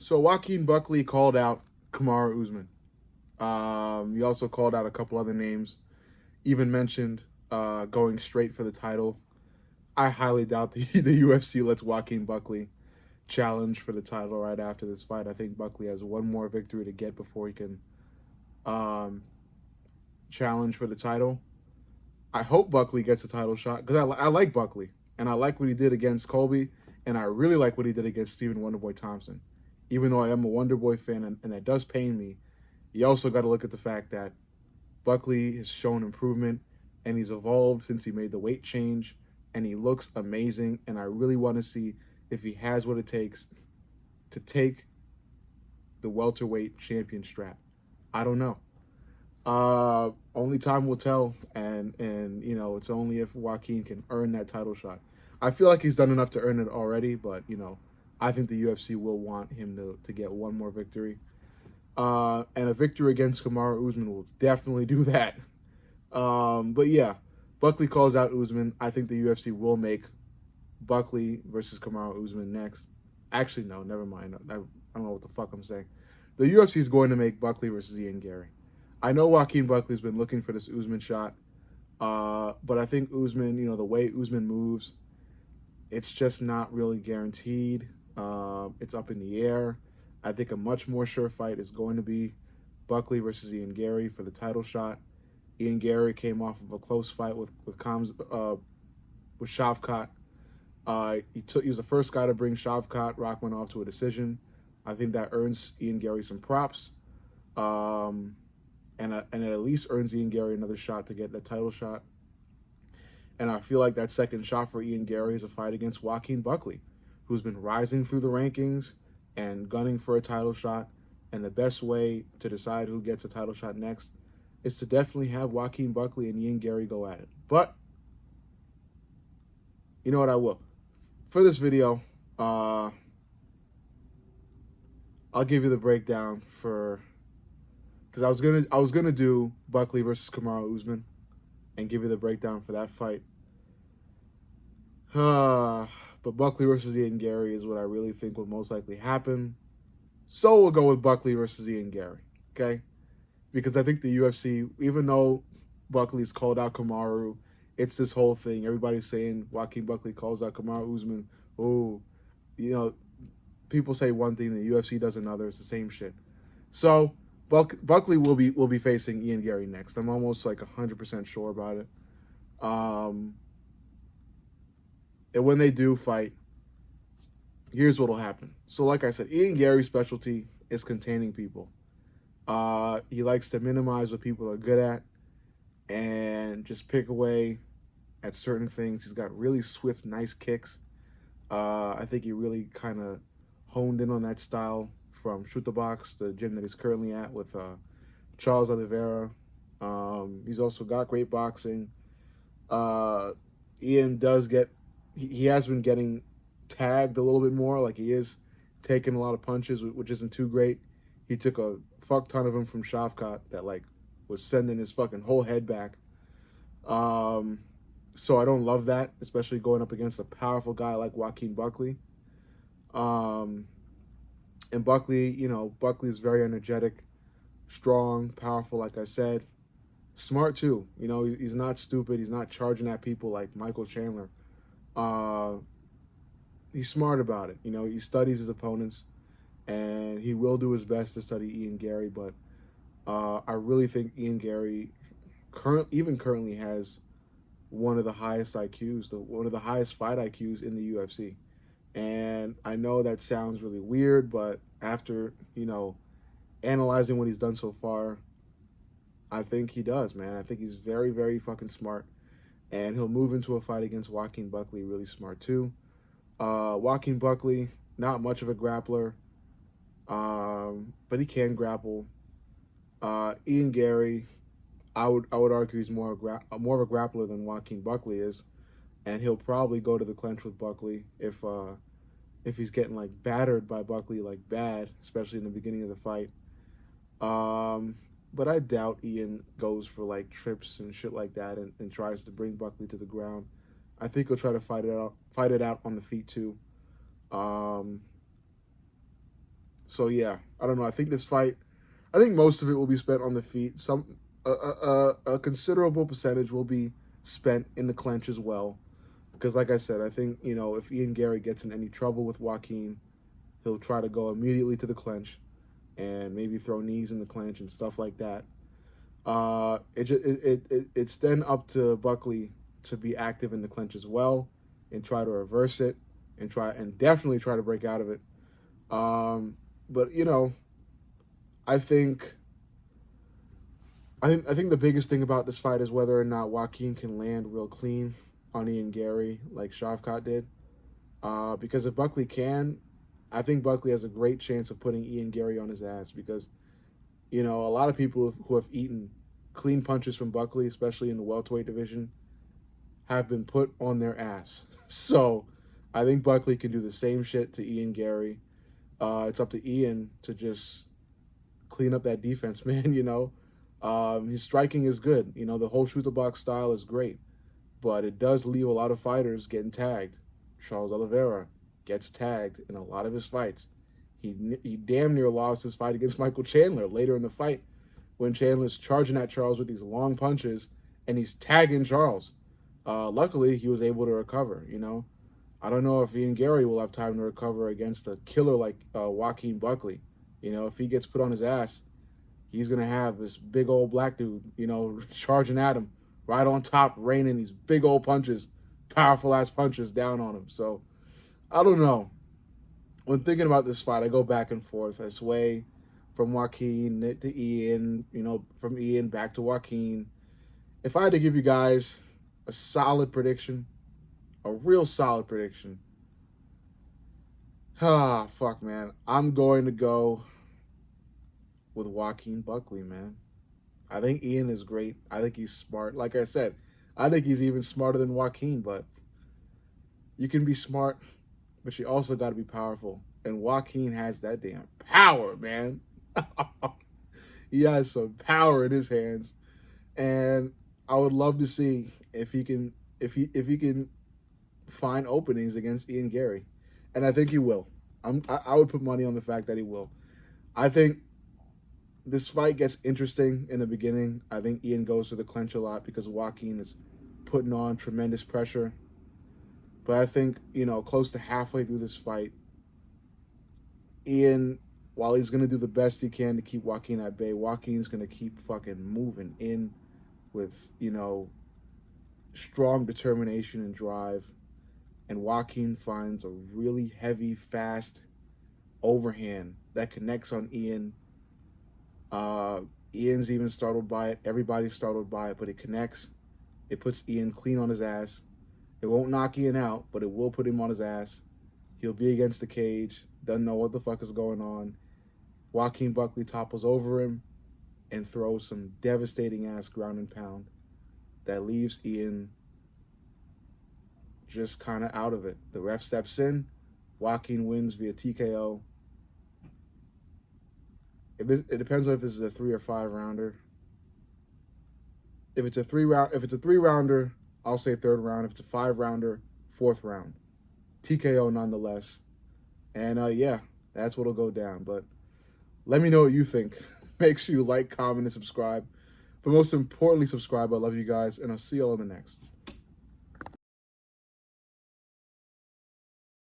So Joaquin Buckley called out Kamaru Usman. He also called out a couple other names. Even mentioned going straight for the title. I highly doubt the UFC lets Joaquin Buckley challenge for the title right after this fight. I think Buckley has one more victory to get before he can um, challenge for the title. I hope Buckley gets a title shot because I like Buckley and I like what he did against Colby, and I really like what he did against Stephen Wonderboy Thompson. Even though I am a Wonderboy fan and that does pain me, you also got to look at the fact that Buckley has shown improvement and he's evolved since he made the weight change and he looks amazing. And I really want to see if he has what it takes to take the welterweight champion strap. I don't know. Only time will tell, and it's only if Joaquin can earn that title shot. I feel like he's done enough to earn it already, but I think the UFC will want him to get one more victory. And a victory against Kamaru Usman will definitely do that. But yeah, Buckley calls out Usman. I think the UFC will make Buckley versus Kamaru Usman next. Actually, no, never mind. I don't know what the fuck I'm saying. The UFC is going to make Buckley versus Ian Gary. I know Joaquin Buckley's been looking for this Usman shot, but I think Usman, the way Usman moves, it's just not really guaranteed. It's up in the air. I think a much more sure fight is going to be Buckley versus Ian Gary for the title shot. Ian Gary came off of a close fight with Shavkat. He was the first guy to bring Shavkat Rahmanov to a decision. I think that earns Ian Gary some props, and it at least earns Ian Gary another shot to get the title shot. And I feel like that second shot for Ian Gary is a fight against Joaquin Buckley, who's been rising through the rankings and gunning for a title shot. And the best way to decide who gets a title shot next is to definitely have Joaquin Buckley and Ian Gary go at it. But you know what? I will. For this video, I'll give you the breakdown for because I was gonna do Buckley versus Kamaru Usman and give you the breakdown for that fight. But Buckley versus Ian Gary is what I really think will most likely happen. So we'll go with Buckley versus Ian Gary, okay? Because I think the UFC, even though Buckley's called out Kamaru, it's this whole thing. Everybody's saying Joaquin Buckley calls out Kamaru Usman. Oh, people say one thing, the UFC does another. It's the same shit. So Buckley will be facing Ian Gary next. I'm almost like 100% sure about it. And when they do fight, here's what'll happen. So like I said, Ian Gary's specialty is containing people. He likes to minimize what people are good at and just pick away at certain things. He's got really swift, nice kicks. I think he really kind of honed in on that style from Shoot the Box, the gym that he's currently at with Charles Oliveira. He's also got great boxing. Ian does he has been getting tagged a little bit more, like he is taking a lot of punches, which isn't too great. He took a fuck ton of them from Shavkat that like was sending his fucking whole head back. So I don't love that, especially going up against a powerful guy like Joaquin Buckley. And Buckley, Buckley's very energetic, strong, powerful, like I said. Smart too. He's not stupid. He's not charging at people like Michael Chandler. He's smart about it. He studies his opponents, and he will do his best to study Ian Gary. But I really think Ian Gary currently has one of the highest IQs, one of the highest fight IQs in the UFC. And I know that sounds really weird, but after analyzing what he's done so far, I think he does, man. I think he's very, very fucking smart, and he'll move into a fight against Joaquin Buckley really smart too. Joaquin Buckley, not much of a grappler, but he can grapple. Ian Gary, I would argue he's more of a grappler than Joaquin Buckley is, and he'll probably go to the clinch with Buckley if he's getting like battered by Buckley like bad, especially in the beginning of the fight. But I doubt Ian goes for like trips and shit like that and tries to bring Buckley to the ground. I think he'll try to fight it out on the feet too. So yeah, I don't know. I think this fight, I think most of it will be spent on the feet. A considerable percentage will be spent in the clinch as well. Because like I said, I think, if Ian Gary gets in any trouble with Joaquin, he'll try to go immediately to the clinch and maybe throw knees in the clinch and stuff like that. It's then up to Buckley to be active in the clinch as well and try to reverse it and definitely try to break out of it. But I think I think the biggest thing about this fight is whether or not Joaquin can land real clean on Ian Gary like Shavkat did. Because if Buckley can, I think Buckley has a great chance of putting Ian Gary on his ass because a lot of people who have eaten clean punches from Buckley, especially in the welterweight division, have been put on their ass. So I think Buckley can do the same shit to Ian Gary. It's up to Ian to just clean up that defense, man. His striking is good. The whole shoot the box style is great, but it does leave a lot of fighters getting tagged. Charles Oliveira gets tagged in a lot of his fights. He damn near lost his fight against Michael Chandler later in the fight when Chandler's charging at Charles with these long punches and he's tagging Charles. Luckily, he was able to recover. I don't know if Ian Gary will have time to recover against a killer like Joaquin Buckley. If he gets put on his ass, he's going to have this big old black dude, charging at him right on top, raining these big old punches, powerful ass punches down on him. So I don't know. When thinking about this fight, I go back and forth. I sway from Joaquin to Ian, from Ian back to Joaquin. If I had to give you guys a solid prediction, a real solid prediction, fuck, man, I'm going to go with Joaquin Buckley, man. I think Ian is great. I think he's smart. Like I said, I think he's even smarter than Joaquin, but you can be smart, but you also got to be powerful. And Joaquin has that damn power, man. He has some power in his hands. And I would love to see if he can find openings against Ian Gary. And I think he will. I would put money on the fact that he will. I think this fight gets interesting in the beginning. I think Ian goes to the clinch a lot because Joaquin is putting on tremendous pressure. But I think, close to halfway through this fight, Ian, while he's going to do the best he can to keep Joaquin at bay, Joaquin's going to keep fucking moving in with, strong determination and drive. And Joaquin finds a really heavy, fast overhand that connects on Ian. Ian's even startled by it. Everybody's startled by it, but it connects. It puts Ian clean on his ass. It won't knock Ian out, but it will put him on his ass. He'll be against the cage. Doesn't know what the fuck is going on. Joaquin Buckley topples over him and throws some devastating ass ground and pound that leaves Ian just kind of out of it. The ref steps in. Joaquin wins via TKO. It depends on if this is a 3 or 5 rounder. If it's a 3 rounder, I'll say 3rd round. If it's a 5 rounder, 4th round. TKO nonetheless. And yeah, that's what'll go down. But let me know what you think. Make sure you like, comment, and subscribe. But most importantly, subscribe. I love you guys, and I'll see you all in the next.